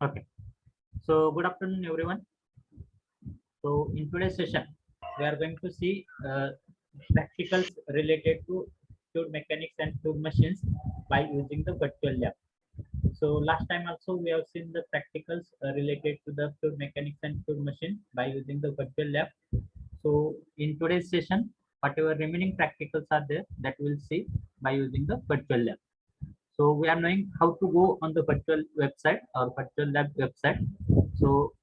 Okay. So good afternoon, everyone. So in today's session, we are going to see practicals related to fluid mechanics and fluid machines by using the virtual lab. So last time also we have seen the practicals related to the fluid mechanics and fluid machine by using the virtual lab. So in today's session, whatever remaining practicals are there that we'll see by using the virtual lab. So we are knowing how to go on the virtual website or virtual lab website. So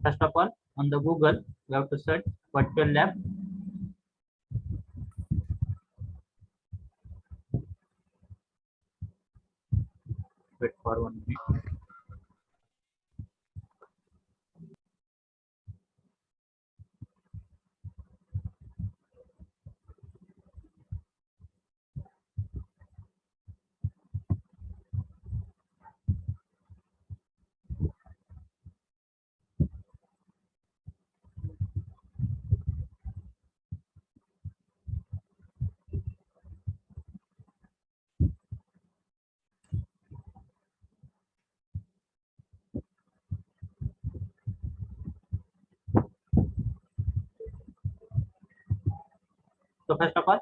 first of all, on the Google, we have to search virtual lab. Wait for 1 minute. So first of all,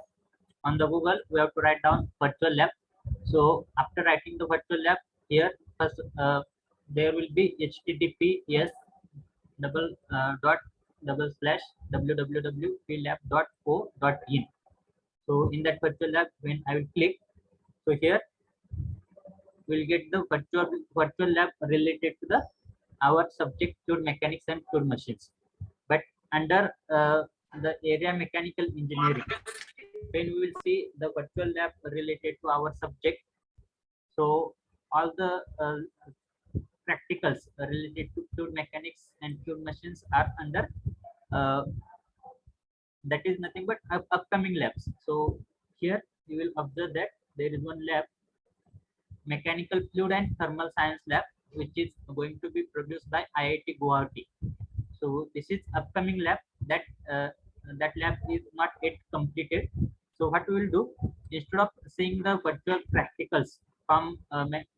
on the Google, we have to write down virtual lab. So after writing the virtual lab, here first there will be https double dot double slash www.plab.co.in. So in that virtual lab, when I will click, so here we'll get the virtual lab related to the our subject fluid mechanics and fluid machines. But under the area mechanical engineering, when we will see the virtual lab related to our subject, so all the practicals related to fluid mechanics and fluid machines are under uh, that is nothing but upcoming labs. So here you will observe that there is one lab, mechanical fluid and thermal science lab, which is going to be produced by IIT Guwahati. So this is upcoming lab that that lab is not yet completed. So what we will do, instead of seeing the virtual practicals from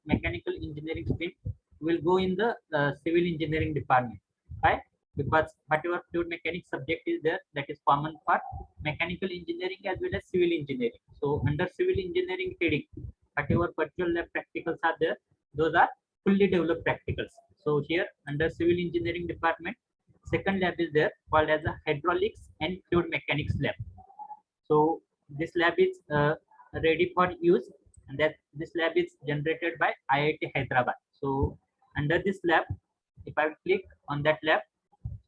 mechanical engineering stream, we will go in the civil engineering department. Right? Because whatever fluid mechanics subject is there, that is common for mechanical engineering as well as civil engineering. So under civil engineering heading, whatever virtual lab practicals are there, those are fully developed practicals. So here under civil engineering department, second lab is there called as a hydraulics and fluid mechanics lab. So this lab is ready for use, and that this lab is generated by IIT Hyderabad. So under this lab, if I click on that lab,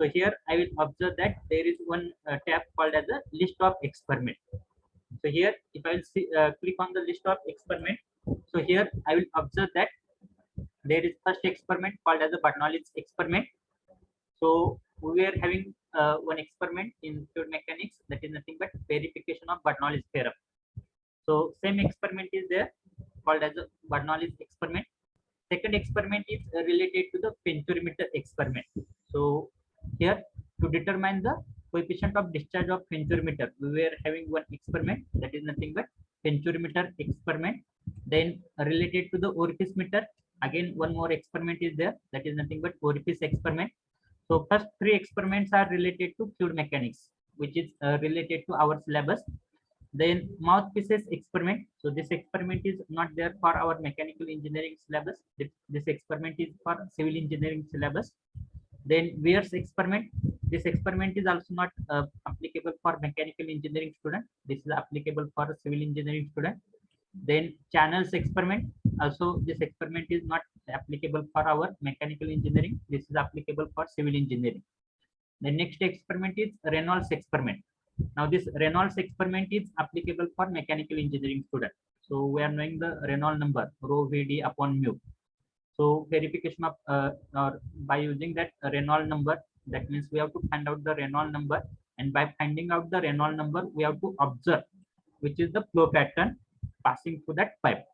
so here I will observe that there is one tab called as a list of experiment. So here, if I will see, click on the list of experiment, so here I will observe that there is first experiment called as a Bernoulli's experiment. So we are having one experiment in fluid mechanics, that is nothing but verification of Bernoulli's theorem. So same experiment is there called as a Bernoulli's experiment. Second experiment is related to the penturimeter experiment. So here, to determine the coefficient of discharge of penturimeter, we were having one experiment, that is nothing but penturimeter experiment. Then related to the orifice meter, again one more experiment is there, that is nothing but orifice experiment. So first three experiments are related to fluid mechanics, which is related to our syllabus. Then mouthpieces experiment. So this experiment is not there for our mechanical engineering syllabus. This experiment is for civil engineering syllabus. Then Weir's experiment. This experiment is also not applicable for mechanical engineering student. This is applicable for civil engineering student. Then channels experiment. Also, this experiment is not applicable for our mechanical engineering. This is applicable for civil engineering. The next experiment is Reynolds experiment. Now, this Reynolds experiment is applicable for mechanical engineering student. So, we are knowing the Reynolds number, rho Vd upon mu. So, verification of or by using that Reynolds number, that means we have to find out the Reynolds number, and by finding out the Reynolds number, we have to observe which is the flow pattern passing through that pipe.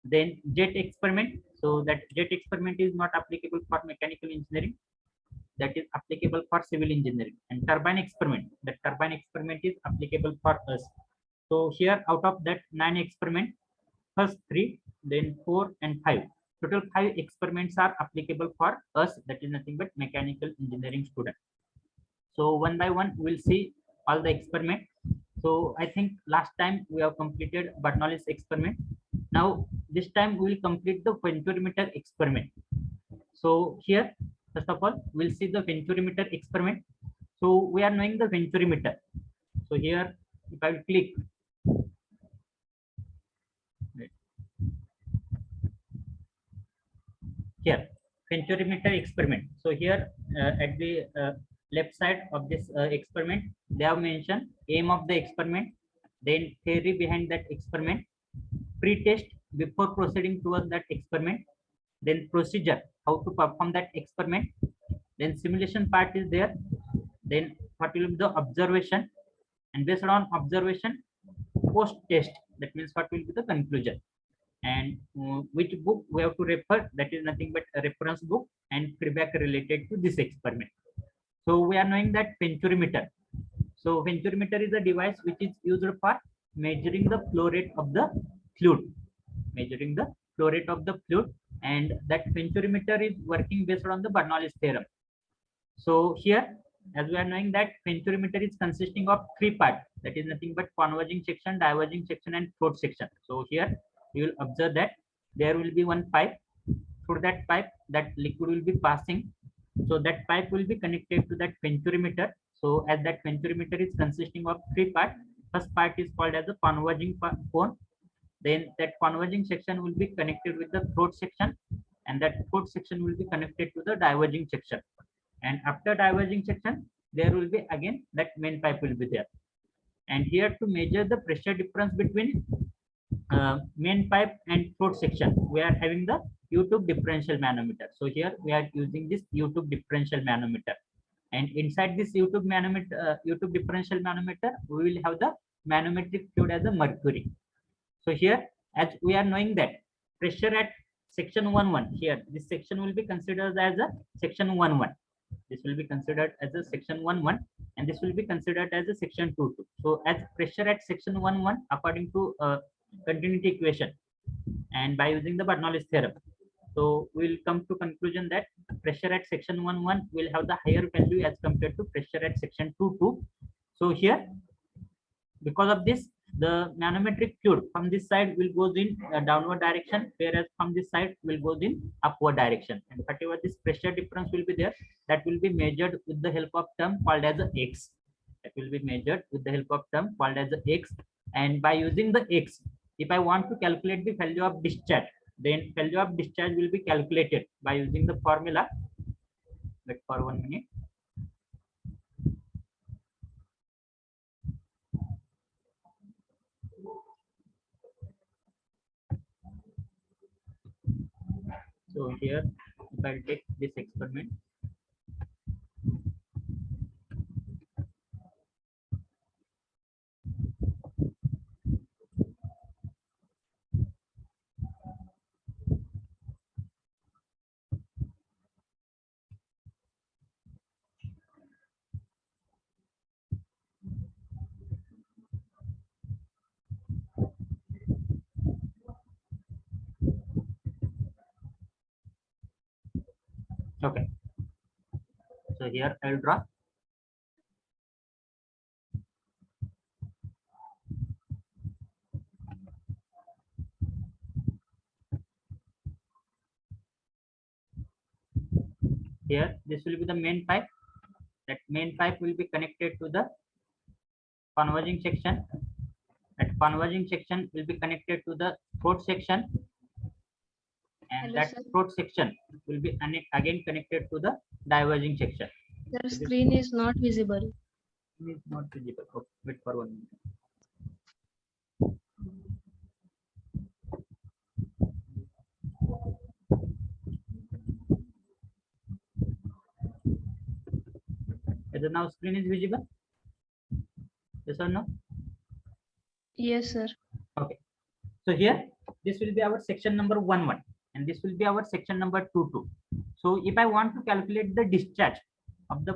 Then jet experiment. So that jet experiment is not applicable for mechanical engineering. That is applicable for civil engineering. And turbine experiment. The turbine experiment is applicable for us. So here out of that 9 experiment, first 3, then 4 and 5. total 5 experiments are applicable for us, that is nothing but mechanical engineering student. So one by one we'll see all the experiment. So I think last time we have completed Bernoulli's experiment. Now this time we will complete the venturimeter experiment. So here, first of all, we'll see the venturimeter experiment. So we are knowing the venturimeter. So here, if I will click, here, venturimeter experiment. So here at the left side of this experiment, they have mentioned aim of the experiment, then theory behind that experiment, pre-test before proceeding towards that experiment, then procedure, how to perform that experiment, then simulation part is there, then what will be the observation, and based on observation, post test, that means what will be the conclusion, and which book we have to refer, that is nothing but a reference book and feedback related to this experiment. So we are knowing that venturimeter. So venturimeter is a device which is used for measuring the flow rate of the fluid, measuring the flow rate of the fluid, and that venturimeter is working based on the Bernoulli's theorem. So here, as we are knowing that venturimeter is consisting of 3 parts, that is nothing but converging section, diverging section, and float section. So here you will observe that there will be one pipe. Through that pipe, that liquid will be passing. So that pipe will be connected to that venturimeter. So as that venturimeter is consisting of 3 parts, first part is called as a converging cone. Then that converging section will be connected with the float section, and that float section will be connected to the diverging section. And after diverging section, there will be again that main pipe will be there. And here to measure the pressure difference between main pipe and float section, we are having the U-tube differential manometer. So here we are using this U-tube differential manometer, and inside this U-tube manometer, U-tube differential manometer, we will have the manometric fluid as a mercury. So here, as we are knowing that pressure at section 1.1, here this section will be considered as a section 1.1. This will be considered as a section 1.1, and this will be considered as a section 2.2. So as pressure at section 1.1 according to continuity equation, and by using the Bernoulli's theorem, so we will come to conclusion that pressure at section 1.1 will have the higher value as compared to pressure at section 2.2. So here, because of this, the manometric fluid from this side will goes in downward direction, whereas from this side will goes in upward direction, and whatever this pressure difference will be there, that will be measured with the help of term called as a X. That will be measured with the help of term called as a X. And by using the X, if I want to calculate the value of discharge, then value of discharge will be calculated by using the formula. Wait for 1 minute. So here, if I take this experiment, okay. So here I'll draw. Here, this will be the main pipe. That main pipe will be connected to the converging section. That converging section will be connected to the float section, and Hello, that sir. float section will be again connected to the diverging section. The screen is not visible. It is not visible. Okay, wait for 1 minute. Whether now screen is visible? Yes or no? Yes, sir. Okay. So here, this will be our section number 1.1, and this will be our section number 2.2. So if I want to calculate the discharge of the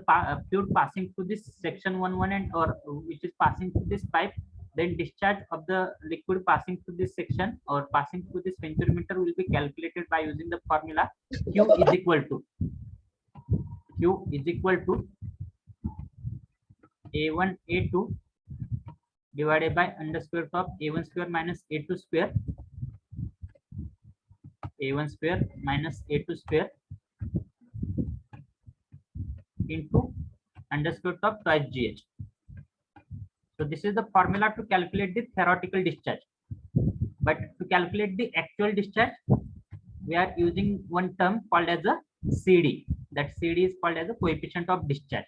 fluid passing through this section 1.1 and or which is passing through this pipe, then discharge of the liquid passing through this section or passing through this venturimeter will be calculated by using the formula Q is equal to A1 A2 divided by under square root of A1 square minus A2 square, A1 square minus A2 square into under square root of twice GH. So this is the formula to calculate the theoretical discharge. But to calculate the actual discharge, we are using one term called as a CD. That CD is called as a coefficient of discharge.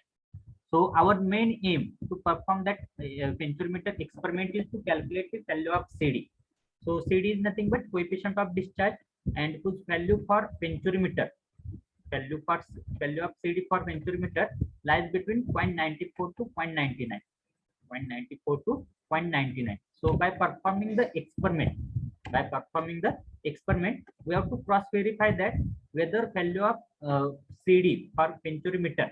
So our main aim to perform that venturimeter experiment is to calculate the value of CD. So CD is nothing but coefficient of discharge, and whose value for venturimeter, value of CD for venturimeter lies between 0.94 to 0.99. 0.94 to 0.99. So by performing the experiment, we have to cross verify that whether value of CD for venturimeter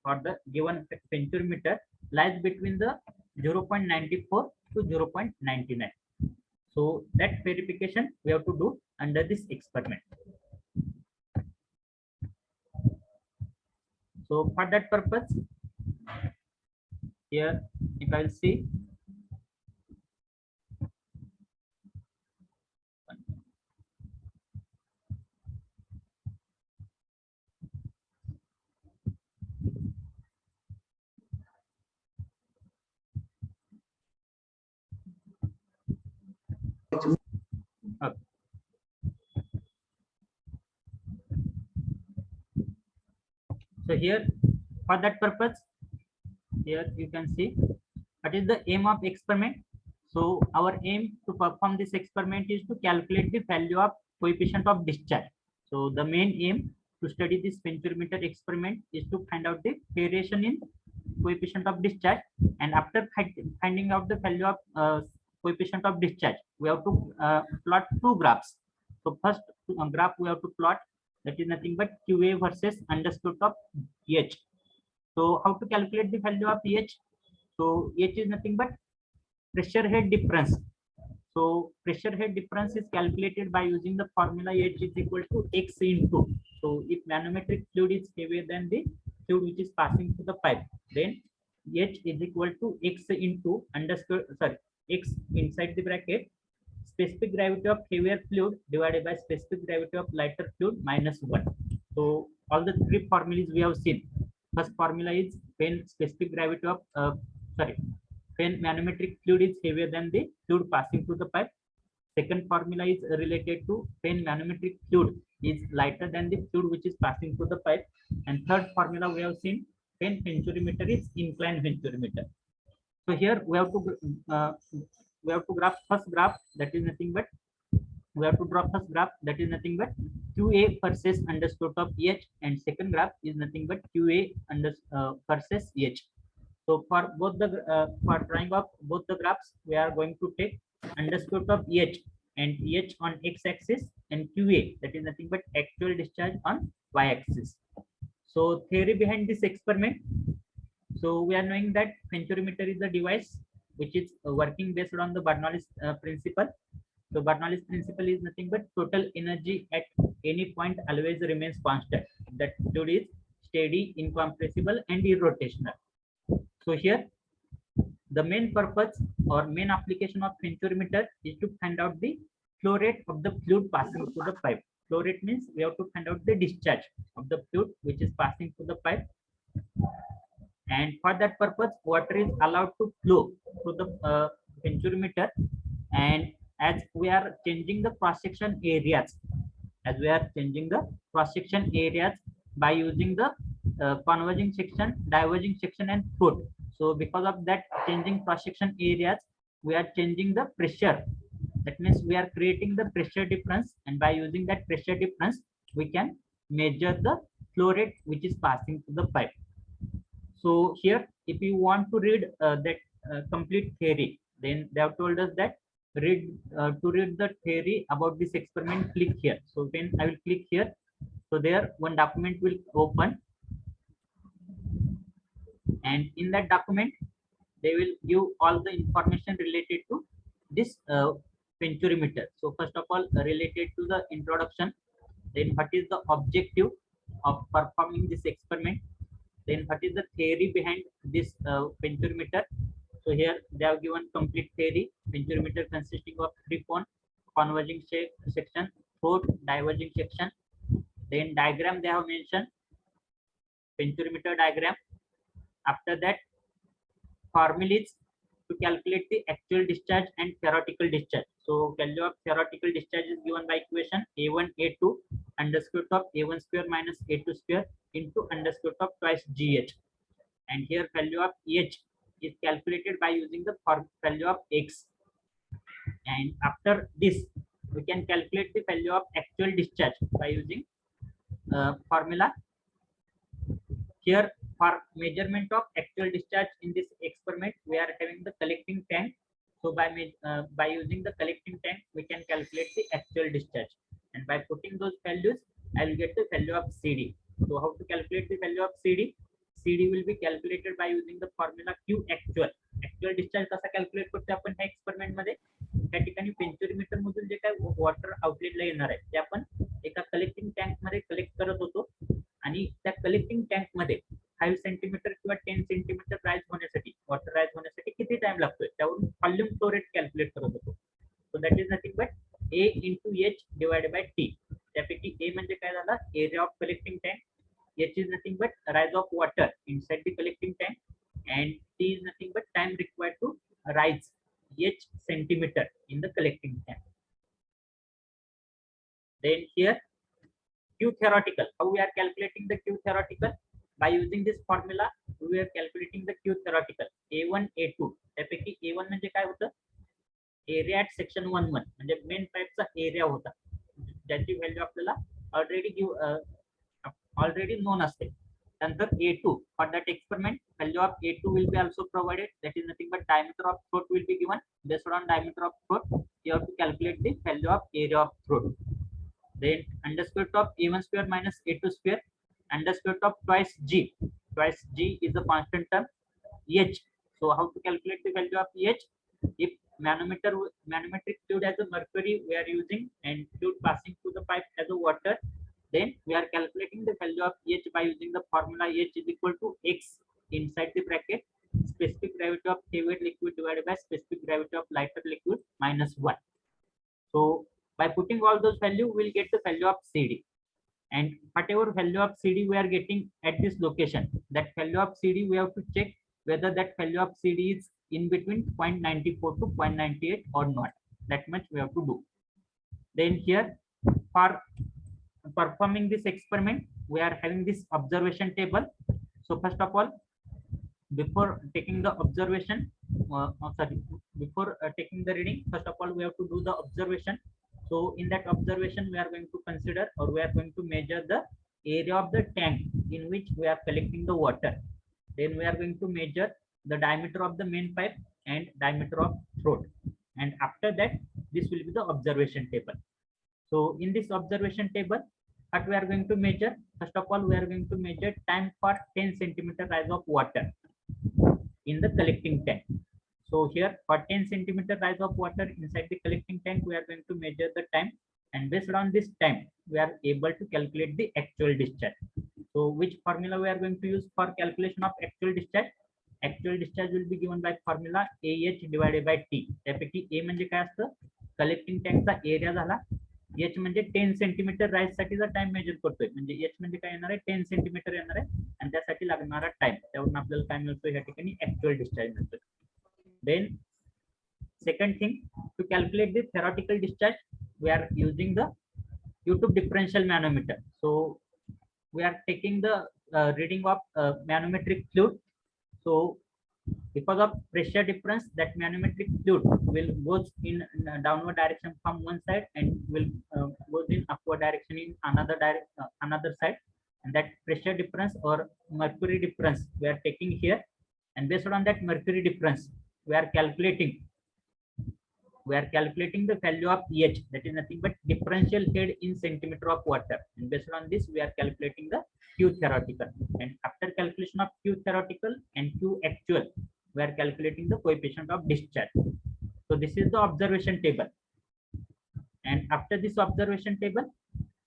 for the given venturimeter lies between the 0.94 to 0.99. So that verification we have to do under this experiment. So for that purpose, here if I will see, okay. So here for that purpose, here you can see what is the aim of experiment. So our aim to perform this experiment is to calculate the value of coefficient of discharge. So the main aim to study this venturimeter experiment is to find out the variation in coefficient of discharge, and after finding out the value of coefficient of discharge, we have to plot two graphs. So first graph we have to plot, that is nothing but QA versus under square root of H. So how to calculate the value of H? So H is nothing but pressure head difference. So pressure head difference is calculated by using the formula H is equal to X into. So if manometric fluid is heavier than the fluid which is passing through the pipe, then H is equal to X into X inside the bracket specific gravity of heavier fluid divided by specific gravity of lighter fluid minus 1. So all the three formulas we have seen. First formula is when specific gravity of when manometric fluid is heavier than the fluid passing through the pipe. Second formula is related to when manometric fluid is lighter than the fluid which is passing through the pipe. And third formula we have seen when venturimeter is inclined venturimeter. So here we have to graph first graph, that is nothing but QA versus under square root of H, and second graph is nothing but QA versus H. So for both the for drawing of both the graphs, we are going to take under square root of H and H on x-axis and QA, that is nothing but actual discharge on y-axis. So theory behind this experiment. So we are knowing that venturimeter is the device which is working based on the Bernoulli's principle. So Bernoulli's principle is nothing but total energy at any point always remains constant. That fluid is steady, incompressible, and irrotational. So here, the main purpose or main application of venturimeter is to find out the flow rate of the fluid passing through the pipe. Flow rate means we have to find out the discharge of the fluid which is passing through the pipe. And for that purpose, water is allowed to flow through the venturimeter. And as we are changing the cross-section areas, by using the converging section, diverging section, and float. So because of that changing cross-section areas, we are changing the pressure. That means we are creating the pressure difference, and by using that pressure difference, we can measure the flow rate which is passing through the pipe. So here, if you want to read that complete theory, then they have told us that to read the theory about this experiment, click here. So when I will click here, so there one document will open, and in that document they will give all the information related to this venturimeter. So first of all, related to the introduction, then what is the objective of performing this experiment, then what is the theory behind this venturimeter. So here they have given complete theory. Venturimeter consisting of three cone, converging section, throat, diverging section. Then diagram they have mentioned, venturimeter diagram. After that, formulas to calculate the actual discharge and theoretical discharge. So value of theoretical discharge is given by equation A1 A2 under square root of A1 square minus A2 square into under square root of twice GH. And here value of EH is calculated by using the value of X. And after this, we can calculate the value of actual discharge by using formula. Here, for measurement of actual discharge in this experiment, we are having the collecting tank. So by using the collecting tank, we can calculate the actual discharge. And by putting those values, I will get the value of CD. So how to calculate the value of CD? CD will be calculated by using the formula Q actual. Actual discharge कसा calculate करतो आपण ह्या experiment मध्ये, त्या ठिकाणी पेंचोमीटर मधून जे काय water आउटलेटला येणार आहे ते आपण एका कलेक्टिंग टँक मध्ये कलेक्ट करत होतो आणि त्या कलेक्टिंग टँक मध्ये 5 सेंटीमीटर किंवा 10 सेंटीमीटर राईज होण्यासाठी, वॉटर राईज होण्यासाठी किती टाइम लागतोय त्यावरून व्हॉल्यूम फ्लो रेट कॅल्क्युलेट करत होतो. So that is nothing but A into H divided by T. त्यापैकी A म्हणजे काय झाला, area of collecting tank, H is nothing but rise of water inside the collecting tank, and T is nothing but time required to rise H centimeter in the collecting tank. Then here Q theoretical. How we are calculating the Q theoretical? By using this formula, we are calculating the Q theoretical. A1 A2. त्यापैकी A1 म्हणजे काय होतं, area at section 1 म्हणजे main पाईपचा area होता, ज्याची value आपल्याला already known असते. नंतर A2 for that experiment, value of A2 will be also provided, that is nothing but diameter of throat will be given. Based on diameter of throat, you have to calculate the value of area of throat. Then under square root of A1 square minus A2 square under square root of twice G. Twice G is the constant term H. So how to calculate the value of H? If manometric fluid as a mercury we are using and fluid passing through the pipe as a water, then we are calculating the value of H by using the formula H is equal to X inside the bracket specific gravity of heavier liquid divided by specific gravity of lighter liquid minus 1. So by putting all those values, we will get the value of CD. And whatever value of CD we are getting at this location, that value of CD we have to check whether that value of CD is in between 0.94 to 0.98 or not. That much we have to do. Then here for performing this experiment, we are having this observation table. So first of all, before taking the observation, before taking the reading, first of all we have to do the observation. So in that observation, we are going to consider, or we are going to measure the area of the tank in which we are collecting the water. Then we are going to measure the diameter of the main pipe and diameter of throat. And after that, this will be the observation table. So in this observation table, what we are going to measure, first of all, we are going to measure time for 10 centimeter rise of water in the collecting tank. So here for 10 centimeter rise of water inside the collecting tank, we are going to measure the time, and based on this time, we are able to calculate the actual discharge. So which formula we are going to use for calculation of actual discharge? Actual discharge will be given by formula AH divided by T. त्यापैकी A म्हणजे काय असतं, collecting टँकचा area झाला, H म्हणजे 10 centimetre rise साठीचा time major करतोय, म्हणजे H म्हणजे काय येणार आहे, 10 सेंटीमीटर येणार आहे, आणि त्यासाठी लागणारा टाइम, त्यावरून आपल्याला काय मिळतो, या ठिकाणी ऍक्च्युअल डिस्चार्ज मिळतो. Then second thing, to calculate the theoretical discharge, we are using the U-tube differential manometer. So we are taking the reading of manometric fluid. So because of pressure difference, that manometric fluid will goes in downward direction from one side and will goes in upward direction in another side, and that pressure difference or mercury difference we are taking here, and based on that mercury difference we are calculating the value of EH, that is nothing but differential head in centimeter of water, and based on this we are calculating the Q theoretical. And after calculation of Q theoretical and Q actual, we are calculating the coefficient of discharge. So this is the observation table, and after this observation table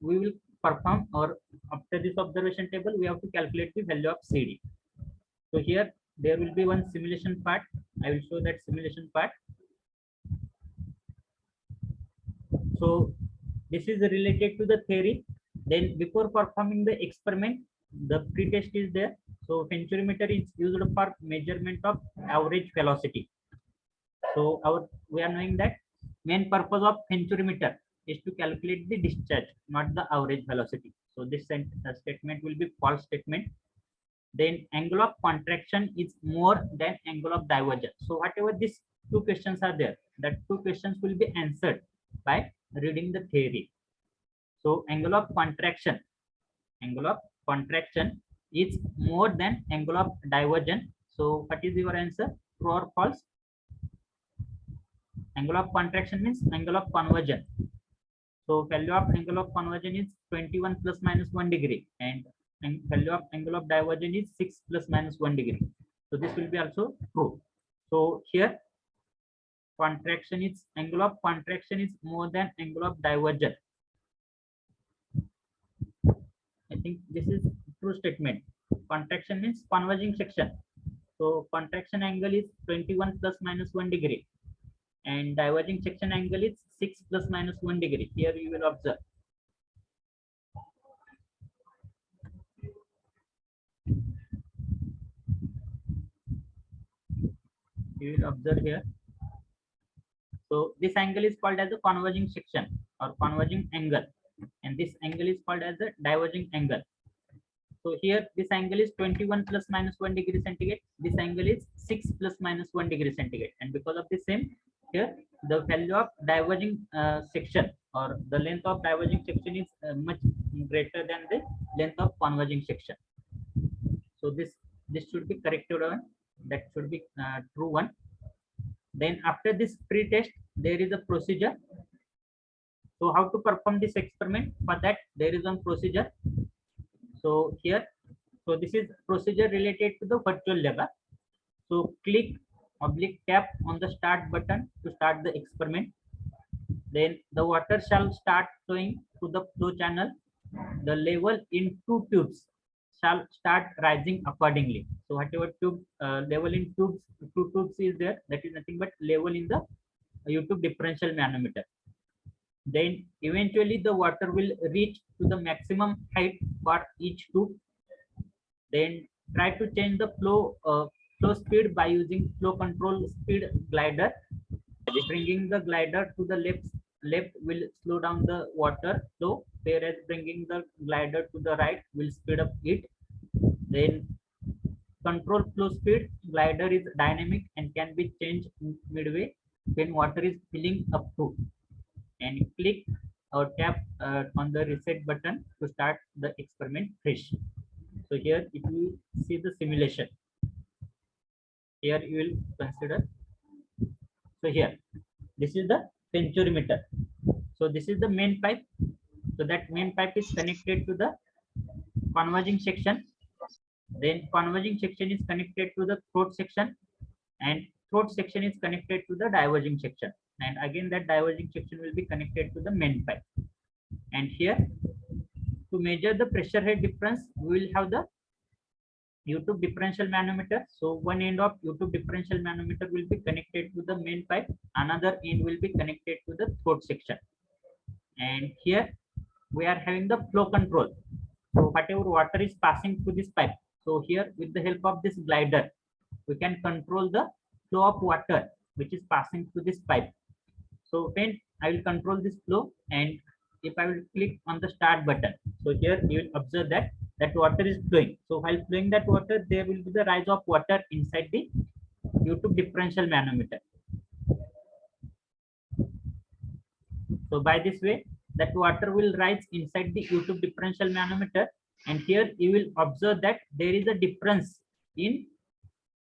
we will perform, or after this observation table we have to calculate the value of CD. So here there will be one simulation part. I will show that simulation part. So this is related to the theory. Then before performing the experiment, the pretest is there. So venturimeter is used for measurement of average velocity. So we are knowing that main purpose of venturimeter is to calculate the discharge, not the average velocity. So this statement will be false statement. Then angle of contraction is more than angle of divergence. So whatever these two questions are there, that two questions will be answered by reading the theory. So angle of contraction is more than angle of divergence. So what is your answer? True or false? Angle of contraction means angle of conversion. So value of angle of conversion is 21 plus minus 1 degree, and value of angle of divergence is 6 plus minus 1 degree. So this will be also true. So here angle of contraction is more than angle of divergence. I think this is true statement. Contraction means converging section. So contraction angle is 21 plus minus 1 degree, and diverging section angle is 6 plus minus 1 degree. Here you will observe. You will observe here. So this angle is called as the converging section or converging angle, and this angle is called as the diverging angle. So here this angle is 21 plus minus 1 degree centigrade. This angle is 6 plus minus 1 degree centigrade, and because of the same, here the value of diverging section or the length of diverging section is much greater than the length of converging section. So this should be corrected one. That should be true one. Then after this pre-test, there is a procedure. So how to perform this experiment? For that, there is one procedure. So here, so this is procedure related to the virtual lab. So click /tap on the start button to start the experiment. Then the water shall start flowing to the flow channel. The level in two tubes shall start rising accordingly. So whatever tube level in two tubes is there, that is nothing but level in the YouTube differential manometer. Then eventually the water will reach to the maximum height for each tube. Then try to change the flow speed by using flow control speed glider. Bringing the glider to the left will slow down the water flow, whereas bringing the glider to the right will speed up it. Then control flow speed glider is dynamic and can be changed midway when water is filling up to. And click or tap on the reset button to start the experiment fresh. So here if you see the simulation, here you will consider. So here this is the venturimeter. So this is the main pipe. So that main pipe is connected to the converging section. Then converging section is connected to the throat section, and throat section is connected to the diverging section. And again that diverging section will be connected to the main pipe. And here to measure the pressure head difference, we will have the YouTube differential manometer. So one end of YouTube differential manometer will be connected to the main pipe, another end will be connected to the throat section. And here we are having the flow control. So whatever water is passing through this pipe, so here with the help of this glider, we can control the flow of water which is passing through this pipe. So when I will control this flow, and if I will click on the start button, so here you will observe that water is flowing. So while flowing that water, there will be the rise of water inside the YouTube differential manometer. So by this way, that water will rise inside the YouTube differential manometer, and here you will observe that there is a difference in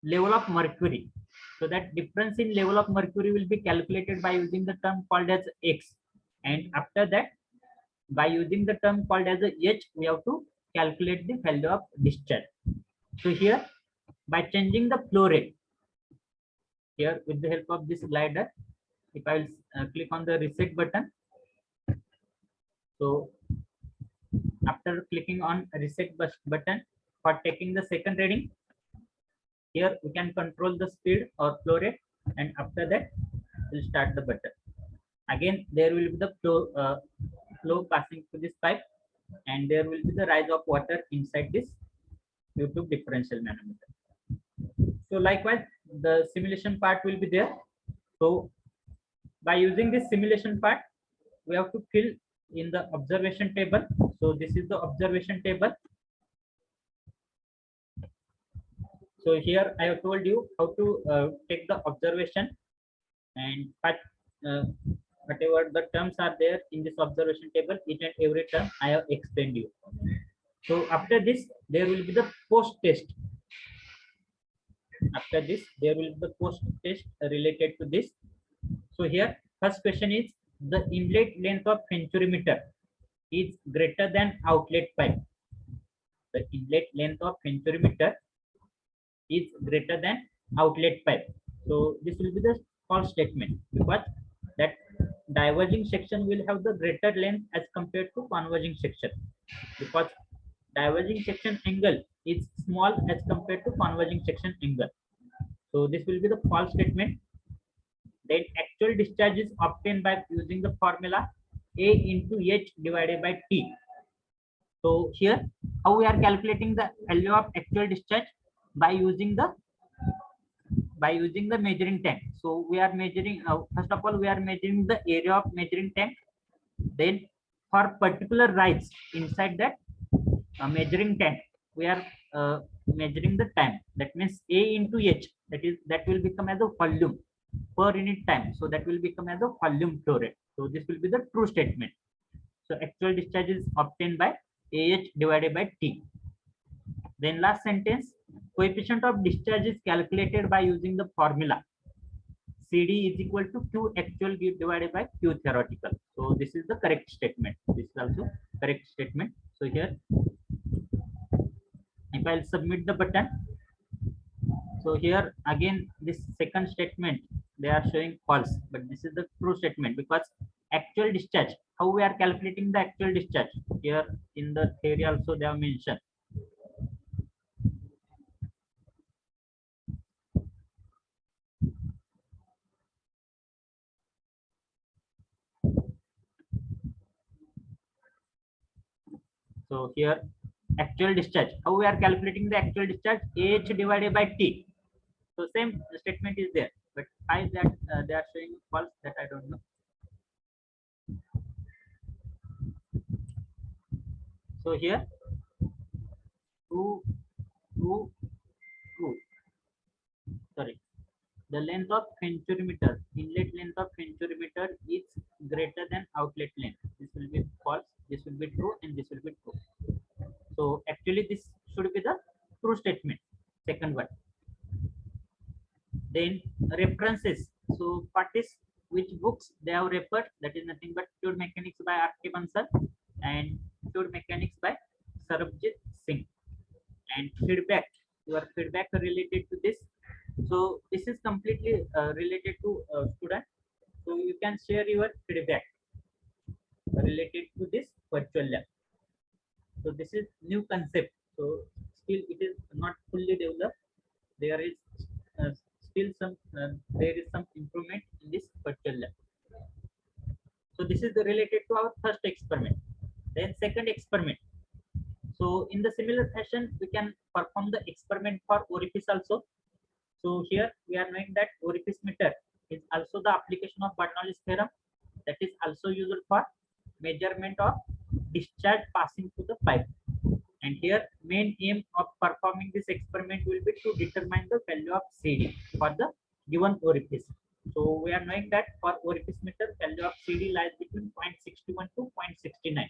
level of mercury. So that difference in level of mercury will be calculated by using the term called as X, and after that by using the term called as a H, we have to calculate the value of discharge. So here by changing the flow rate, here with the help of this glider, if I will click on the reset button, so after clicking on reset button for taking the second reading, here we can control the speed or flow rate, and after that we'll start the button. Again, there will be the flow passing through this pipe, and there will be the rise of water inside this YouTube differential manometer. So likewise, the simulation part will be there. So by using this simulation part, we have to fill in the observation table. So this is the observation table. So here I have told you how to take the observation, and whatever the terms are there in this observation table, each and every term I have explained you. So after this, there will be the post test. After this, there will be the post test related to this. So here, first question is, the inlet length of venturimeter is greater than outlet pipe. The inlet length of venturimeter is greater than outlet pipe. So this will be the false statement, because that diverging section will have the greater length as compared to converging section, because diverging section angle is small as compared to converging section angle. So this will be the false statement. Then actual discharge is obtained by using the formula A into H divided by T. So here, how we are calculating the value of actual discharge? By using the measuring tank. So we are measuring, first of all, we are measuring the area of measuring tank. Then for particular rise inside that measuring tank, we are measuring the time. That means A into H, that will become as a volume per unit time. So that will become as a volume flow rate. So this will be the true statement. So actual discharge is obtained by AH divided by T. Then last sentence, coefficient of discharge is calculated by using the formula CD is equal to Q actual divided by Q theoretical. So this is the correct statement. This is also correct statement. So here, if I'll submit the button, so here again this second statement they are showing false, but this is the true statement, because actual discharge, how we are calculating the actual discharge, here in the theory also they have mentioned. So here actual discharge, how we are calculating the actual discharge, H divided by T. So same statement is there, but why that they are showing false, that I don't know. So here sorry, the length of venturimeter, inlet length of venturimeter is greater than outlet length. This will be false, this will be true, and this will be true. So actually this should be the true statement, second one. Then references. So what is, which books they have referred? That is nothing but Fluid Mechanics by R.K. Bansal and Fluid Mechanics by Sarabjit Singh. And feedback, your feedback related to this. So this is completely related to student. So you can share your feedback related to this virtual lab. So this is new concept. So still it is not fully developed. There is still some there is some improvement in this virtual lab. So this is related to our first experiment. Then second experiment. So in the similar fashion, we can perform the experiment for orifice also. So here we are knowing that orifice meter is also the application of Bernoulli's theorem, that is also used for measurement of discharge passing through the pipe. And here main aim of performing this experiment will be to determine the value of CD for the given orifice. So we are knowing that for orifice meter, value of CD lies between 0.61 to 0.69.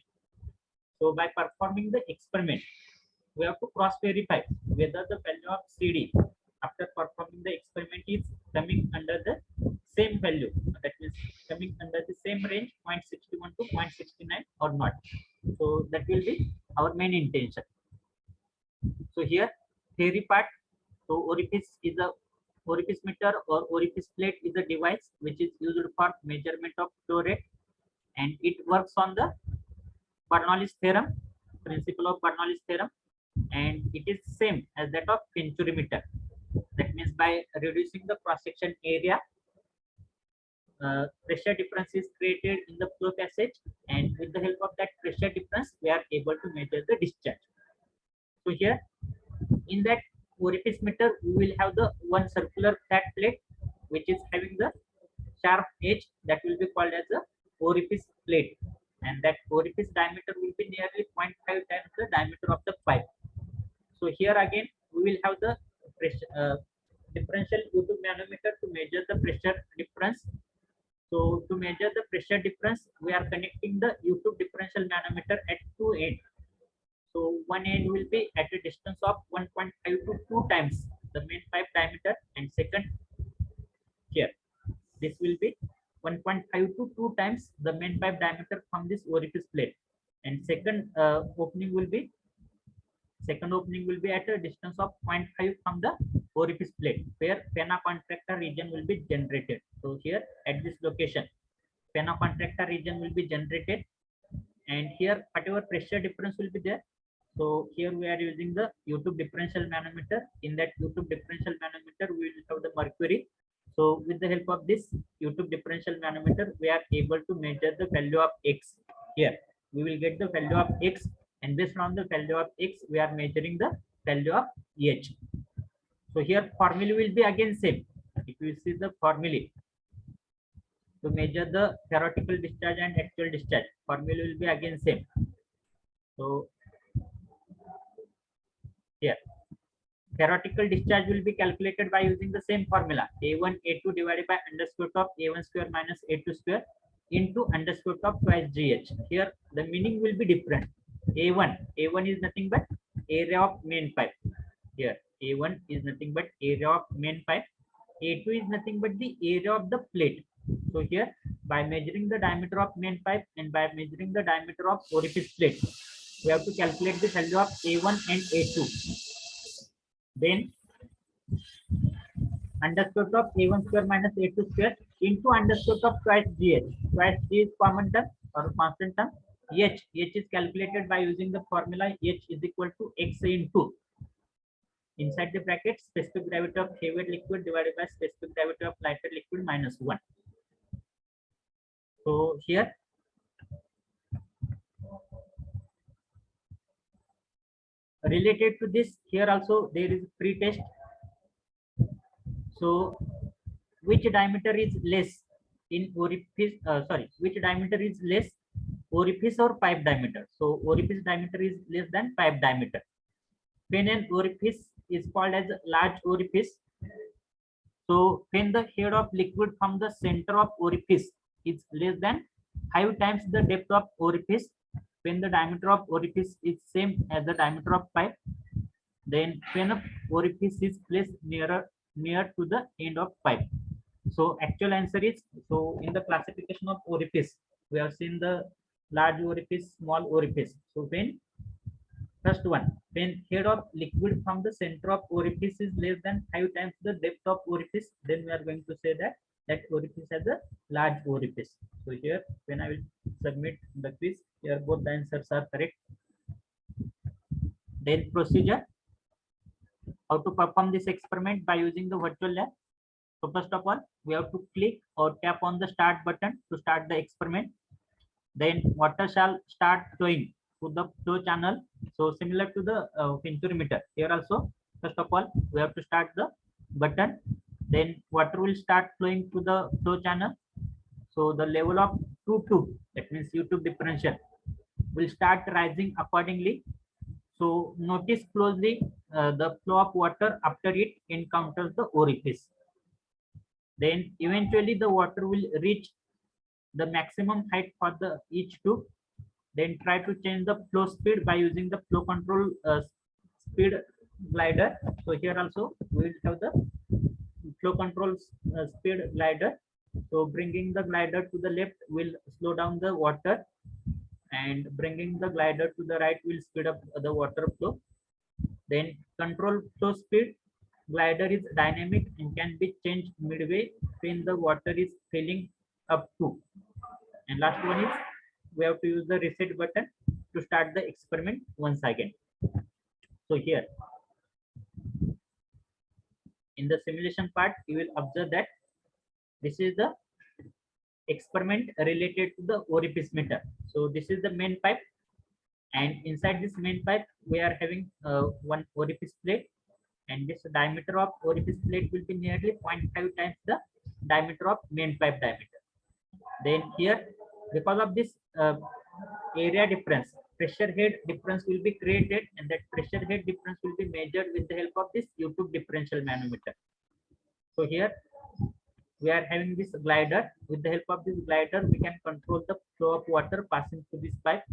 So by performing the experiment, we have to cross verify whether the value of CD after performing the experiment is coming under the same value, that means coming under the same range 0.61 to 0.69 or not. So that will be our main intention. So here theory part. So orifice is a orifice meter or orifice plate is a device which is used for measurement of flow rate, and it works on the Bernoulli's theorem, principle of Bernoulli's theorem, and it is same as that of venturimeter. That means by reducing the cross section area, pressure difference is created in the flow passage, and with the help of that pressure difference, we are able to measure the discharge. So here, in that orifice meter, we will have the one circular flat plate which is having the sharp edge, that will be called as the orifice plate, and that orifice diameter will be nearly 0.5 times the diameter of the pipe. So here again, we will have the pressure, differential U2 manometer to measure the pressure difference. So to measure the pressure difference, we are connecting the U2 differential manometer at two ends. So one end will be at a distance of 1.5 to 2 times the main pipe diameter, and second here, this will be 1.5 to 2 times the main pipe diameter from this orifice plate, and second opening will be at a distance of 0.5 from the orifice plate, where Pena contractor region will be generated. So here at this location, Pena contractor region will be generated, and here whatever pressure difference will be there. So here we are using the U2 differential manometer. In that U2 differential manometer, we will have the mercury. So with the help of this U2 differential manometer, we are able to measure the value of X. Here we will get the value of X, and based on the value of X, we are measuring the value of H. So here formula will be again same. If you see the formula to measure the theoretical discharge and actual discharge, formula will be again same. So here, theoretical discharge will be calculated by using the same formula, A1 A2 divided by under square root of A1 square minus A2 square into under square root of twice GH. Here the meaning will be different. A1 is nothing but area of main pipe. Here A1 is nothing but area of main pipe. A2 is nothing but the area of the plate. So here, by measuring the diameter of main pipe and by measuring the diameter of orifice plate, we have to calculate the value of A1 and A2. Then under square root of A1 square minus A2 square into under square root of twice GH. Twice G is common term or constant term. H is calculated by using the formula H is equal to X into inside the bracket specific gravity of heavier liquid divided by specific gravity of lighter liquid minus 1. So here related to this, here also there is pre-test. So which diameter is less in orifice? Which diameter is less, orifice or pipe diameter? So orifice diameter is less than pipe diameter. When an orifice is called as large orifice, so when the head of liquid from the center of orifice is less than 5 times the depth of orifice, when the diameter of orifice is same as the diameter of pipe, then when a orifice is placed near to the end of pipe. So actual answer is, so in the classification of orifice, we have seen the large orifice, small orifice. So when first one, when head of liquid from the center of orifice is less than 5 times the depth of orifice, then we are going to say that orifice has a large orifice. So here, when I will submit the quiz, here both the answers are correct. Then procedure, how to perform this experiment by using the virtual lab. So first of all, we have to click or tap on the start button to start the experiment. Then water shall start flowing to the flow channel. So similar to the venturimeter, here also, first of all, we have to start the button. Then water will start flowing to the flow channel. So the level of U2, that means U2 differential, will start rising accordingly. So notice closely the flow of water after it encounters the orifice. Then eventually the water will reach the maximum height for the each tube. Then try to change the flow speed by using the flow control speed glider. So here also we will have the flow control speed glider. So bringing the glider to the left will slow down the water, and bringing the glider to the right will speed up the water flow. Then control flow speed glider is dynamic and can be changed midway when the water is filling up to. And last one is we have to use the reset button to start the experiment once again. So here in the simulation part, you will observe that this is the experiment related to the orifice meter. So this is the main pipe, and inside this main pipe we are having one orifice plate, and this diameter of orifice plate will be nearly 0.5 times the diameter of main pipe diameter. Then here, because of this area difference, pressure head difference will be created, and that pressure head difference will be measured with the help of this U-tube differential manometer. So here we are having this glider. With the help of this glider, we can control the flow of water passing through this pipe.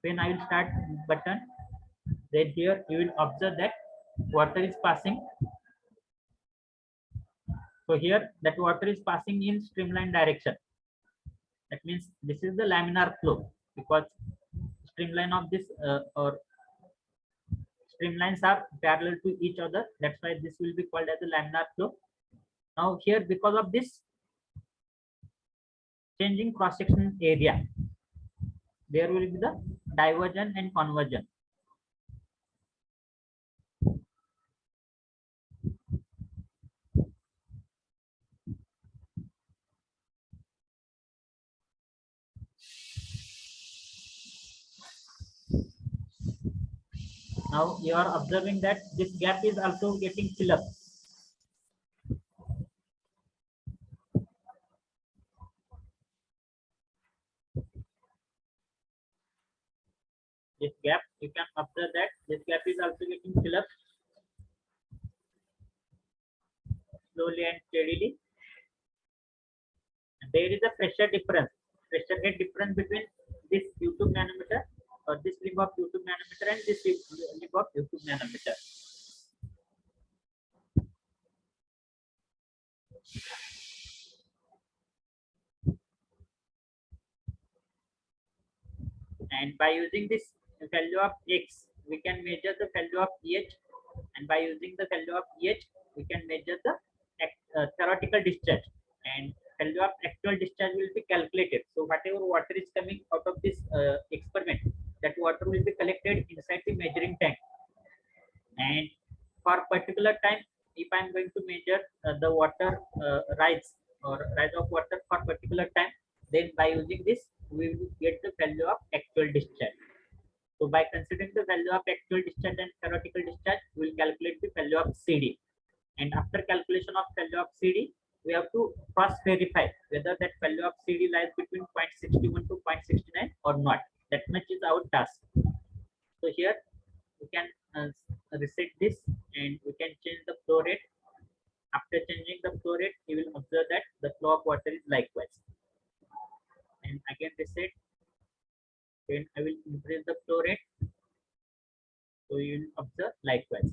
When I will start button, then here you will observe that water is passing. So here that water is passing in streamline direction. That means this is the laminar flow, because streamline of this or streamlines are parallel to each other. That's why this will be called as the laminar flow. Now here, because of this changing cross-section area, there will be the diversion and conversion. Now you are observing that this gap is also getting filled up. This gap, you can observe that this gap is also getting filled up slowly and steadily. There is a pressure head difference between this U-tube manometer or this ring of U-tube manometer and this ring of U-tube manometer. And by using this value of X, we can measure the value of EH, and by using the value of EH, we can measure the theoretical discharge, and value of actual discharge will be calculated. So whatever water is coming out of this experiment, that water will be collected inside the measuring tank, and for particular time, if I am going to measure the water rise of water for particular time, then by using this we will get the value of actual discharge. So by considering the value of actual discharge and theoretical discharge, we will calculate the value of CD. And after calculation of value of CD, we have to cross verify whether that value of CD lies between 0.61 to 0.69 or not. That much is our task. So here we can reset this, and we can change the flow rate. After changing the flow rate, you will observe that the flow of water is likewise. And again reset. Then I will increase the flow rate. So you will observe likewise.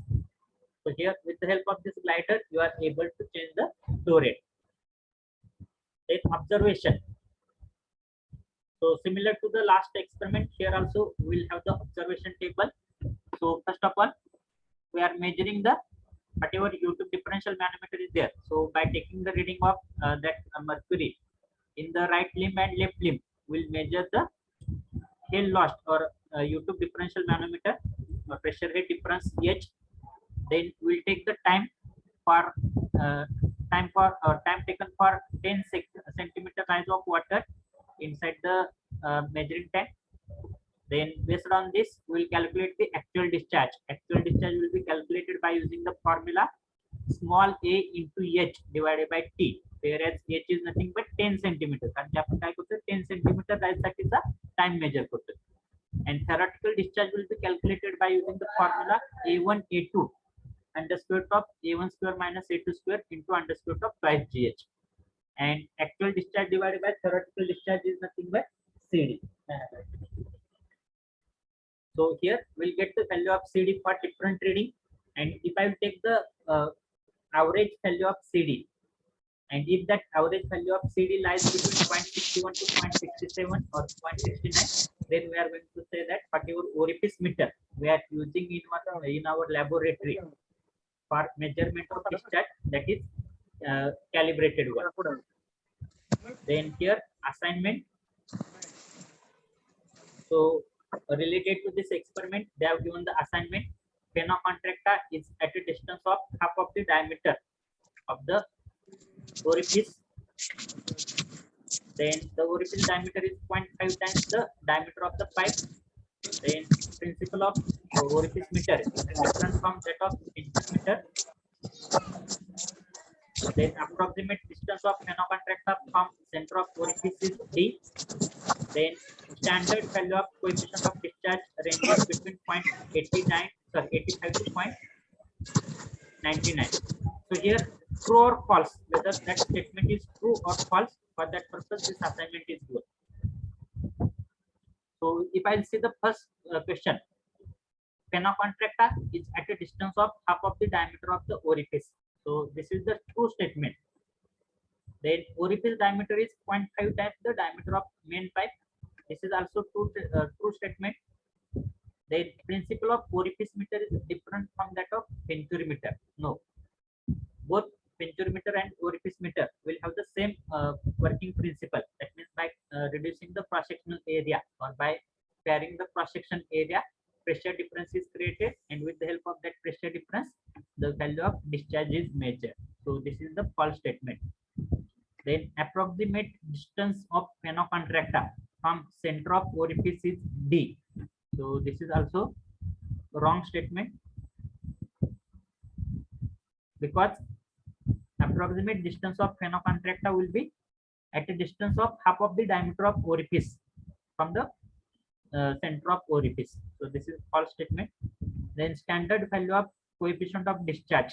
So here, with the help of this glider, you are able to change the flow rate. Then observation. So similar to the last experiment, here also we will have the observation table. So first of all, we are measuring the whatever U-tube differential manometer is there. So by taking the reading of that mercury in the right limb and left limb, we'll measure the head lost or U-tube differential manometer pressure head difference H. Then we'll take the time for time taken for 10 centimeter rise of water inside the measuring tank. Then based on this, we will calculate the actual discharge. Actual discharge will be calculated by using the formula small a into h divided by t, whereas h is nothing but 10 centimeter. कारण आपण काय करतो 10 centimeter राईजसाठीचा time measure करतो. And theoretical discharge will be calculated by using the formula a1 a2 under square root of a1 square minus a2 square into under square root of twice gh. And actual discharge divided by theoretical discharge is nothing but CD. So here we'll get the value of CD for different reading, and if I will take the average value of CD, and if that average value of CD lies between 0.61 to 0.67 or 0.69, then we are going to say that whatever orifice meter we are using in our laboratory, for measurement of discharge, that is calibrated one. Then here assignment. So related to this experiment, they have given the assignment. Phenoccontracta is at a distance of half of the diameter of the orifice. Then the orifice diameter is 0.5 times the diameter of the pipe. Then principle of orifice meter is different from that of intermeter. Then approximate distance of phenoccontracta from center of orifice is D. Then standard value of coefficient of discharge ranges between 85 to 0.99. So here true or false, whether that statement is true or false, for that purpose this assignment is good. So if I see the first question, phenoccontracta is at a distance of half of the diameter of the orifice. So this is the true statement. Then orifice diameter is 0.5 times the diameter of main pipe. This is also true statement. The principle of orifice meter is different from that of venturimeter. No, both venturimeter and orifice meter will have the same working principle. That means by reducing the cross-sectional area or by pairing the cross-section area, pressure difference is created, and with the help of that pressure difference, the value of discharge is measured. So this is the false statement. Then approximate distance of phenoccontracta from center of orifice is D. So this is also wrong statement, because approximate distance of phenoccontracta will be at a distance of half of the diameter of orifice from the center of orifice. So this is false statement. Then standard value of coefficient of discharge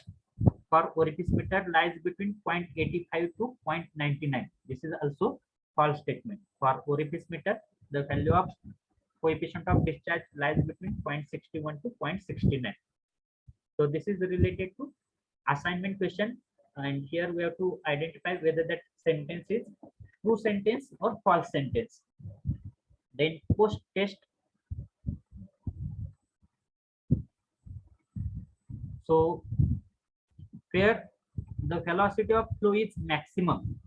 for orifice meter lies between 0.85 to 0.99. This is also false statement. For orifice meter, the value of coefficient of discharge lies between 0.61 to 0.69. So this is related to assignment question, and here we have to identify whether that sentence is true sentence or false sentence. Then post test. So where the velocity of flow is maximum,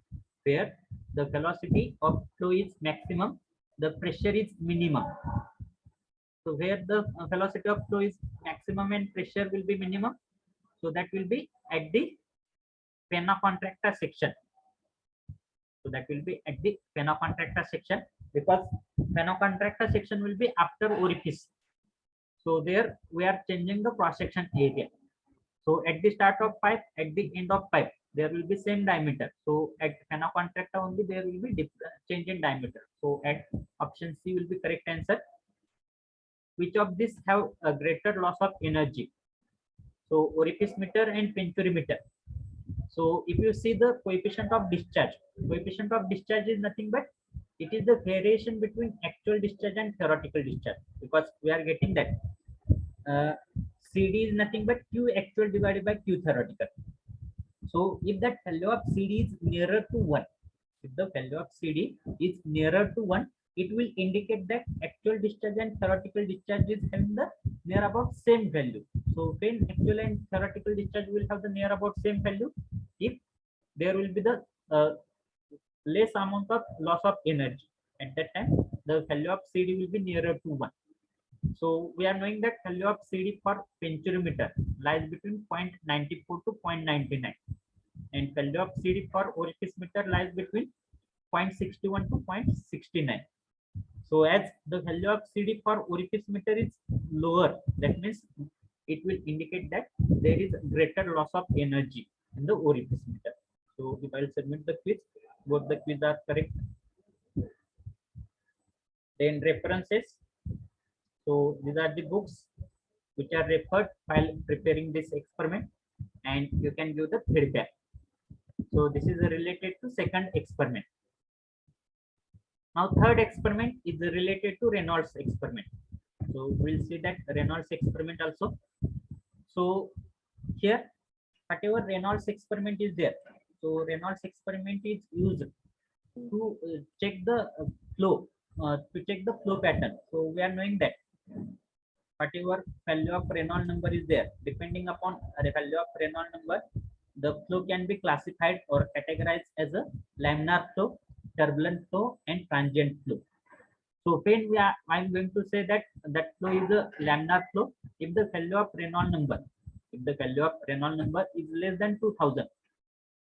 where the velocity of flow is maximum, the pressure is minimum. So where the velocity of flow is maximum and pressure will be minimum, so that will be at the phenoccontracta section. So that will be at the phenoccontracta section, because phenoccontracta section will be after orifice. So there we are changing the cross section area. So at the start of pipe, at the end of pipe, there will be same diameter. So at phenoccontracta only there will be different change in diameter. So at option C will be correct answer. Which of these have a greater loss of energy? So orifice meter and venturimeter. So if you see the coefficient of discharge is nothing but it is the variation between actual discharge and theoretical discharge, because we are getting that CD is nothing but Q actual divided by Q theoretical. So if that value of CD is nearer to 1, if the value of CD is nearer to 1, it will indicate that actual discharge and theoretical discharge is having the near about same value. So when actual and theoretical discharge will have the near about same value, if there will be the less amount of loss of energy, at that time the value of CD will be nearer to 1. So we are knowing that value of CD for venturimeter lies between 0.94 to 0.99, and value of CD for orifice meter lies between 0.61 to 0.69. So as the value of CD for orifice meter is lower, that means it will indicate that there is greater loss of energy in the orifice meter. So if I will submit the quiz, both the quiz are correct. Then references. So these are the books which are referred while preparing this experiment, and you can give the feedback. So this is related to second experiment. Now third experiment is related to Reynolds experiment. So we'll see that Reynolds experiment also. So here whatever Reynolds experiment is there, so Reynolds experiment is used to check the flow, to check the flow pattern. So we are knowing that whatever value of Reynolds number is there, depending upon the value of Reynolds number, the flow can be classified or categorized as a laminar flow, turbulent flow, and transient flow. So when I'm going to say that that flow is a laminar flow if the value of Reynolds number, if the value of Reynolds number is less than 2000,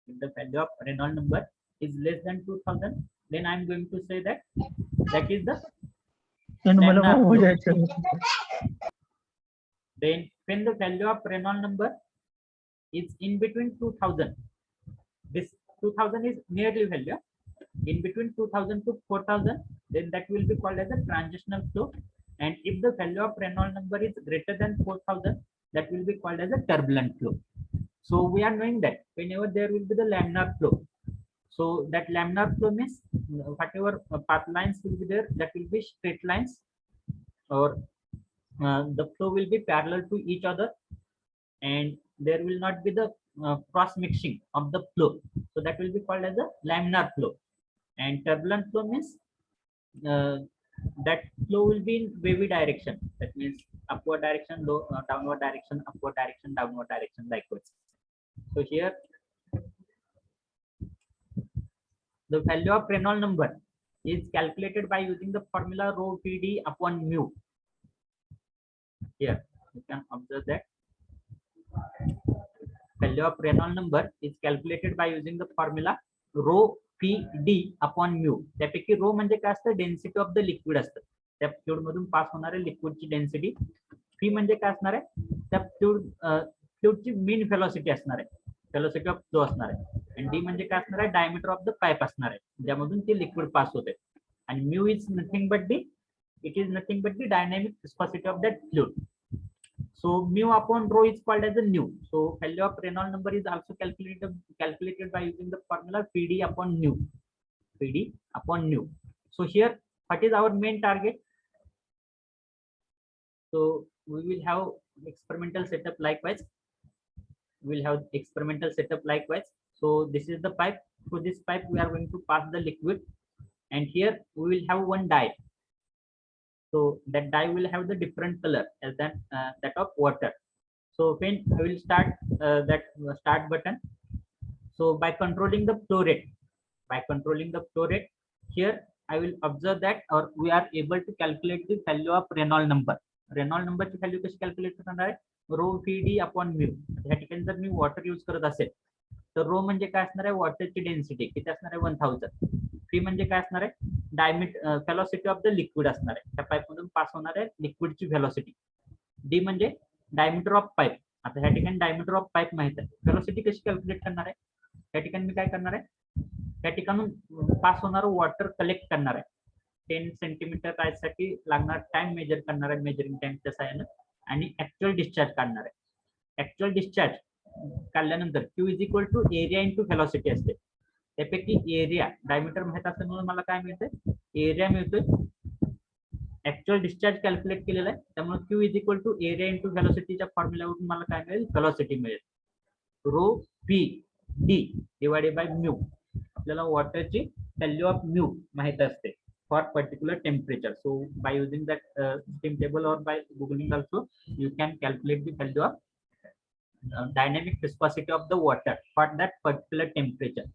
if the value of Reynolds number is less than 2000, then I'm going to say that that is the laminar flow. Then when the value of Reynolds number is in between 2000, this 2000 is nearly value, in between 2000 to 4000, then that will be called as a transitional flow. And if the value of Reynolds number is greater than 4000, that will be called as a turbulent flow. So we are knowing that whenever there will be the laminar flow, so that laminar flow means whatever path lines will be there, that will be straight lines, or the flow will be parallel to each other, and there will not be the cross mixing of the flow. So that will be called as a laminar flow. And turbulent flow means uh, that flow will be in wavy direction. That means upward direction, low, downward direction, upward direction, downward direction, likewise. So here, the value of Reynolds number is calculated by using the formula rho Vd upon mu. Here, you can observe that value of Reynolds number is calculated by using the formula rho Pd upon mu. त्यापैकी रो म्हणजे काय असतं, density of the liquid असतं, त्या fluid मधून पास होणारे लिक्विडची density. P म्हणजे काय असणार आहे, त्या फ्लुइडची मीन व्हेलॉसिटी असणार आहे, व्हेलॉसिटी ऑफ फ्लो असणार आहे. आणि डी म्हणजे काय असणार आहे, डायमीटर ऑफ द पाईप असणार आहे ज्यामधून ते लिक्विड पास होते. आणि mu is nothing but the, it is nothing but the dynamic viscosity of that fluid. So mu upon rho is called as a nu. So value of Reynolds number is also calculated by using the formula Pd upon nu. Pd upon nu. So here, what is our main target? So we will have experimental setup likewise. We will have experimental setup likewise. So this is the pipe. Through this pipe we are going to pass the liquid, and here we will have one dye. So that dye will have the different color as that of water. So when I will start that start button, so by controlling the flow rate, here I will observe that, or we are able to calculate the value of Reynolds number. Reynolds number ची value कशी calculate करणार आहे, रो Vd upon mu. या ठिकाणी जर मी water use करत असेल तर रो म्हणजे काय असणार आहे, वॉटरची डेन्सिटी किती असणार आहे, 1000. फी म्हणजे काय असणार आहे, diameter velocity of the liquid असणार आहे, त्या पाईप मधून पास होणार आहे लिक्विडची व्हेलॉसिटी. डी म्हणजे डायमीटर ऑफ पाईप. आता ह्या ठिकाणी डायमीटर ऑफ पाईप माहित आहे, व्हेलॉसिटी कशी कॅल्क्युलेट करणार आहे, त्या ठिकाणी मी काय करणार आहे, त्या ठिकाणून पास होणारं वॉटर कलेक्ट करणार आहे. 10 सेंटीमीटर राईजसाठी लागणार टाइम मेजर करणार आहे, मेजरिंग टाइमच्या साहाय्यानं, आणि ऍक्च्युअल डिस्चार्ज काढणार आहे. ऍक्च्युअल डिस्चार्ज काढल्यानंतर Q is equal to area into velocity असते. त्यापैकी एरिया डायमीटर माहित असल्यामुळे मला काय मिळतंय, एरिया मिळतोय. ऍक्च्युअल डिस्चार्ज कॅल्क्युलेट केलेला आहे, त्यामुळे Q is equal to area into व्हेलॉसिटीच्या फॉर्म्युल्यावरून मला काय मिळेल, व्हेलॉसिटी मिळेल. Rho P D divided by mu. आपल्याला वॉटरची व्हॅल्यू ऑफ म्यू माहित असते for particular temperature. So by using that steam table or by googling also, you can calculate the value of dynamic viscosity of the water for that particular temperature.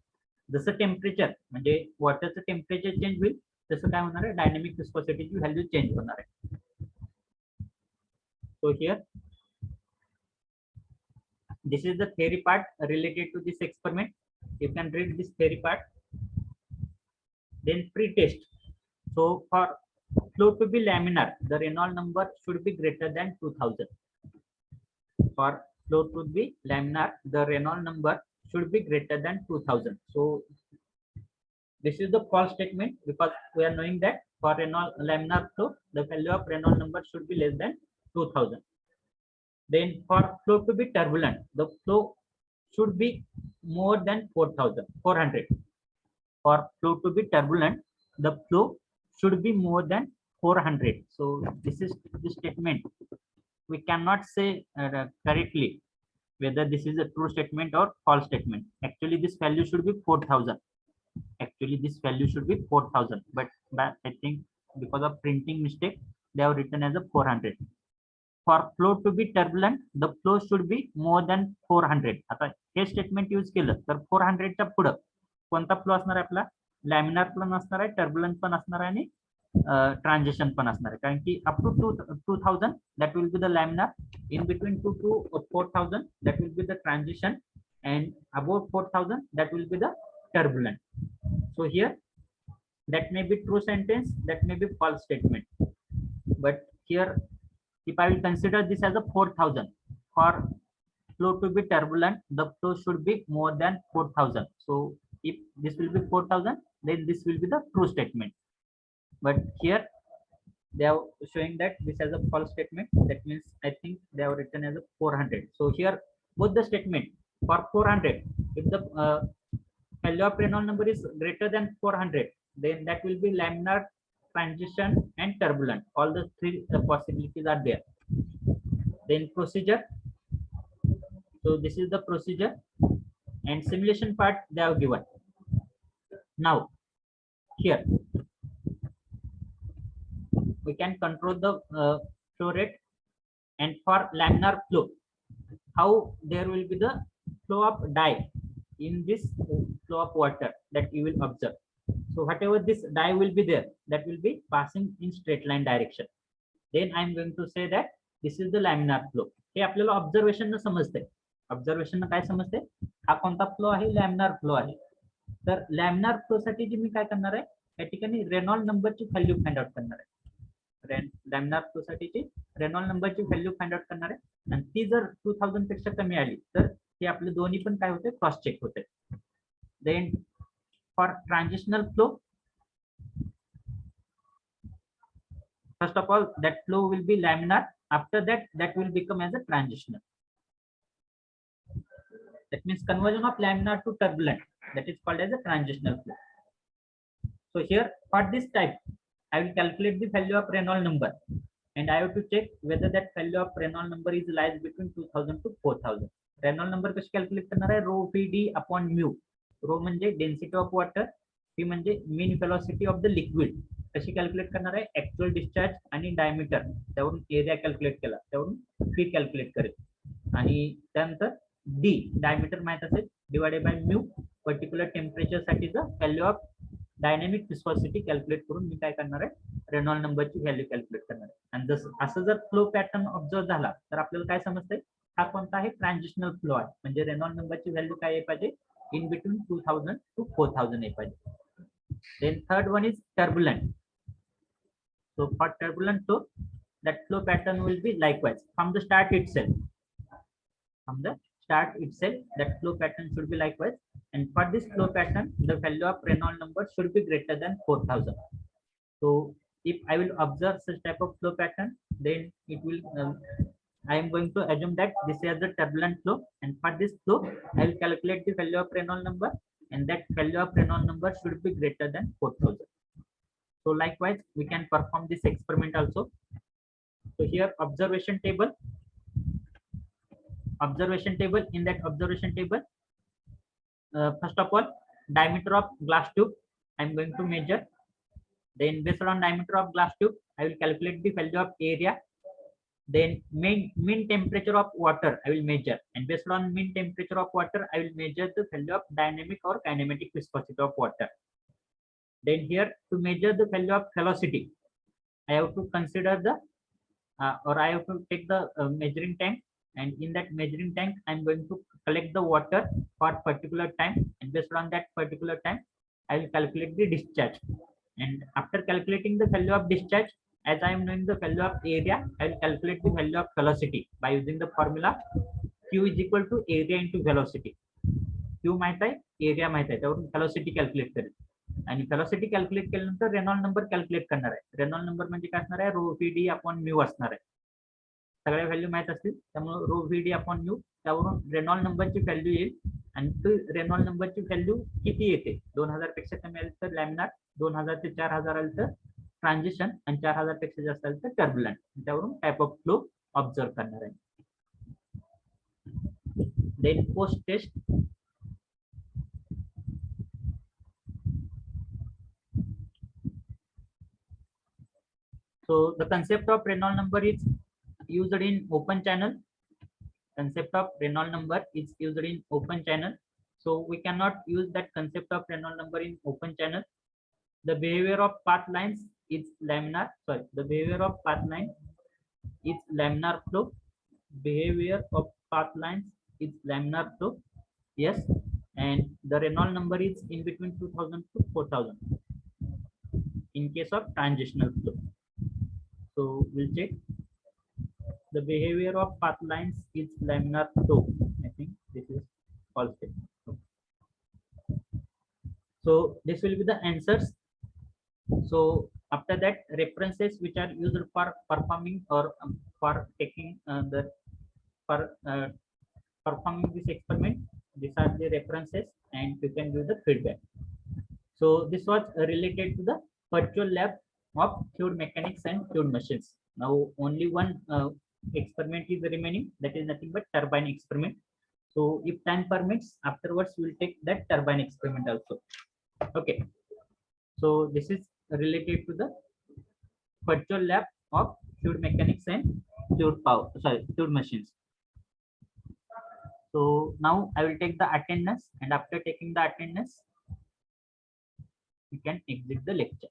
जसं temperature म्हणजे वॉटरचं temperature change होईल तसं काय होणार आहे, dynamic विस्कोसिटीची value change होणार आहे. So here this is the theory part related to this experiment. You can read this theory part. Then pre-test. So for flow to be laminar, the Reynolds number should be greater than 2000. For flow to be laminar, the Reynolds number should be greater than 2000. So this is the false statement, because we are knowing that for Reynolds laminar flow, the value of Reynolds number should be less than 2000. Then for flow to be turbulent, the flow should be more than 400. For flow to be turbulent, the flow should be more than 400. So this is the statement. We cannot say correctly whether this is a true statement or false statement. Actually this value should be 4000. Actually this value should be 4000, but I think because of printing mistake they have written as a 400. for flow to be turbulent, the flow should be more than 400. आता हे statement use केलं तर 400 च्या पुढे कोणता flow असणार आहे आपला? Laminar पण असणार आहे, टर्बुलंट पण असणार आहे आणि ट्रान्झिशन पण असणार आहे. कारण की up to 2000 that will be the laminar, in between 2 to 4000 that will be the transition, and above 4000 that will be the turbulent. So here that may be true sentence, that may be false statement. But here if I will consider this as a 4000, for flow to be turbulent, the flow should be more than 4000. So if this will be 4000, then this will be the true statement. But here they are showing that this as a false statement. That means I think they have written as a 400. So here both the statement for 400, if the value of Reynolds number is greater than 400, then that will be laminar, transition, and turbulent. All the three possibilities are there. Then procedure. So this is the procedure, and simulation part they have given. Now here we can control the flow rate, and for laminar flow, how there will be the flow of dye in this flow of water that you will observe. So whatever this dye will be there, that will be passing in straight line direction. Then I am going to say that this is the laminar flow. हे आपल्याला observation न समजते. Observation काय समजते? हा कोणता flow आहे? Laminar flow आहे. तर लॅमिनार फ्लो साठी जी मी काय करणार आहे, या ठिकाणी रेनॉल्ड नंबरची व्हॅल्यू फाइंड आउट करणार आहे. लॅमिनार फ्लो साठीची रेनॉल्ड नंबरची व्हॅल्यू फाइंड आउट करणार आहे, आणि ती जर 2000 पेक्षा कमी आली तर हे आपले दोन्ही पण काय होते? क्रॉस चेक होते. Then for transitional flow, first of all that flow will be laminar, after that will become as a transitional. That means conversion of laminar to turbulent, that is called as a transitional flow. So here for this type I will calculate the value of Reynolds number, and I have to check whether that value of Reynolds number is lies between 2000 to 4000. Reynolds number कशी calculate करणार आहे? रो V D upon mu. रो म्हणजे density of water, V म्हणजे mean velocity of the liquid. कशी calculate करणार आहे? Actual discharge आणि diameter, त्यावरून एरिया कॅल्क्युलेट केला, त्यावरून फी कॅल्क्युलेट करेल, आणि त्यानंतर डी डायमीटर माहित असेल, divided by mu particular temperature साठीचा value of dynamic viscosity calculate करून मी काय करणार आहे? रेनॉल्ड नंबरची व्हॅल्यू कॅल्क्युलेट करणार आहे. आणि जसं असं जर फ्लो पॅटर्न ऑब्झर्व झाला तर आपल्याला काय समजतंय? हा कोणता आहे? ट्रान्झिशनल फ्लो आहे. म्हणजे रेनॉल्ड नंबरची व्हॅल्यू काय आहे पाहिजे? इन बिटवीन 2000 to 4000 आहे पाहिजे. Then third one is turbulent. So for turbulent flow, that flow pattern will be likewise from the start itself. From the start itself, that flow pattern should be likewise. And for this flow pattern, the value of Reynolds number should be greater than 4000. So if I will observe such type of flow pattern, then it will. I am going to assume that this is the turbulent flow, and for this flow, I will calculate the value of Reynolds number, and that value of Reynolds number should be greater than 4000. So likewise, we can perform this experiment also. So here observation table. In that observation table, first of all, diameter of glass tube I am going to measure. Then based on diameter of glass tube, I will calculate the value of area. Then mean temperature of water I will measure, and based on mean temperature of water I will measure the value of dynamic or kinematic viscosity of water. Then here to measure the value of velocity, I have to consider the or I have to take the measuring tank, and in that measuring tank I am going to collect the water for particular time, and based on that particular time I will calculate the discharge. And after calculating the value of discharge, as I am knowing the value of area, I will calculate the value of velocity by using the formula Q is equal to area into velocity. Q माहित आहे, area माहित आहे, त्यावरून velocity calculate करेल, आणि velocity calculate केल्यानंतर Reynold number calculate करणार आहे. रेनॉल्ड नंबर म्हणजे काय असणार आहे? रो व्ही डी अपॉन म्यू असणार आहे. सगळ्या व्हॅल्यू माहित असतील, त्यामुळे रो व्ही डी अपॉन म्यू, त्यावरून रेनॉल्ड नंबरची व्हॅल्यू येईल. आणि ती रेनॉल्ड नंबरची व्हॅल्यू किती येते? 2000 पेक्षा कमी आली तर लॅमिनार, 2000 ते 4000 आली तर ट्रान्झिशन, आणि 4000 पेक्षा जास्त आली तर टर्बुलंट. त्यावरून टाइप ऑफ फ्लो ऑब्झर्व करणार आहे. Then post test. So the concept of Reynolds number is used in open channel. Concept of Reynolds number is used in open channel. So we cannot use that concept of Reynolds number in open channel. The behavior of path lines is laminar. Sorry, the behavior of path line is laminar flow. Behavior of path lines is laminar flow. Yes, and the Reynolds number is in between 2000 to 4000 in case of transitional flow. So we'll check. The behavior of path lines is laminar flow. I think this is false statement. So this will be the answers. So after that, references which are used for performing or for taking for performing this experiment. These are the references, and you can give the feedback. So this was related to the virtual lab of fluid mechanics and fluid machines. Now only one experiment is remaining, that is nothing but turbine experiment. So if time permits, afterwards we will take that turbine experiment also. Okay. So this is related to the virtual lab of fluid mechanics and fluid machines. So now I will take the attendance, and after taking the attendance, you can exit the lecture.